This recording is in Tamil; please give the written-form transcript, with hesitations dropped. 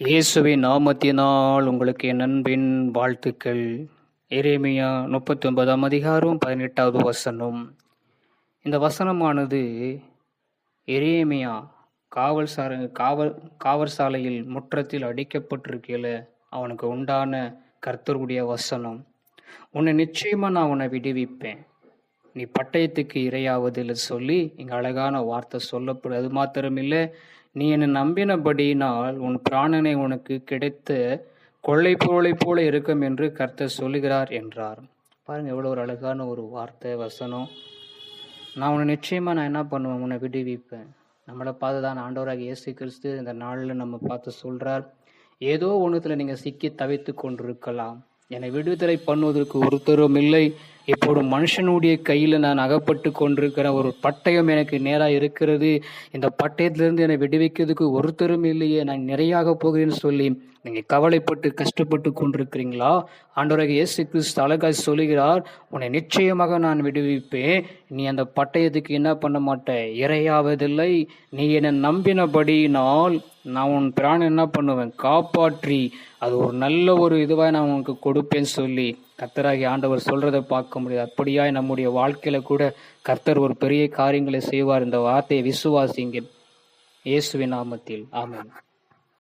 இயேசுவின் நாமத்தினால் உங்களுக்கு என் அன்பின் வாழ்த்துக்கள். எரேமியா 39ஆம் அதிகாரம் 18வது வசனம். இந்த வசனமானது எரேமியா காவற்சாலையில் முற்றத்தில் அடிக்கப்பட்டிருக்கையில அவனுக்கு உண்டான கர்த்தருடைய வசனம். உன்னை நிச்சயமா நான் உன்னை விடுவிப்பேன், நீ பட்டயத்துக்கு இரையாவதில்லை சொல்லி இங்க அழகான வார்த்தை சொல்லப்படுது. அது மாத்திரமில்லை, நீ என்னை நம்பினபடியினால் உன் பிராணனை உனக்கு கிடைத்த கொள்ளை பொருளை போல இருக்கும் என்று கர்த்தர் சொல்லுகிறார் என்றார். பாருங்க, எவ்வளோ ஒரு அழகான ஒரு வார்த்தை வசனம். நான் உன்னை நிச்சயமா நான் என்ன பண்ணுவேன், உன்னை விடுவிப்பேன். நம்மளை பார்த்து தான் ஆண்டவராக இயேசு கிறிஸ்து இந்த நாளில் நம்ம பார்த்து சொல்றார், ஏதோ ஒன்றுத்துல நீங்க சிக்கி தவித்து கொண்டிருக்கலாம், என்னை விடுதலை பண்ணுவதற்கு ஒருத்தரும் இல்லை. இப்போது மனுஷனுடைய கையில் நான் அகப்பட்டு கொண்டிருக்கிற ஒரு பட்டயம் எனக்கு நேராக இருக்கிறது. இந்த பட்டயத்திலிருந்து என்னை விடுவிக்கிறதுக்கு ஒருத்தரும் இல்லையே, நான் நிறையாக போகிறேன்னு சொல்லி நீங்கள் கவலைப்பட்டு கஷ்டப்பட்டு கொண்டிருக்கிறீங்களா? ஆண்டவராக இயேசு கிறிஸ்து அழகாய் சொல்லுகிறார், உன்னை நிச்சயமாக நான் விடுவிப்பேன். நீ அந்த பட்டயத்துக்கு என்ன பண்ண மாட்டே, இரையாவதில்லை. நீ என்னை நம்பினபடியினால் நான் உன் பிராணம் என்ன பண்ணுவேன், காப்பாற்றி அது ஒரு நல்ல ஒரு இதுவாக நான் உனக்கு கொடுப்பேன்னு சொல்லி கர்த்தராகி ஆண்டவர் சொல்றதை பார்க்க முடியாது. அப்படியாய் நம்முடைய வாழ்க்கையில கூட கர்த்தர் ஒரு பெரிய காரியங்களை செய்வார். இந்த வார்த்தையை விசுவாசிங்க. இயேசுவின் நாமத்தில் ஆமென்.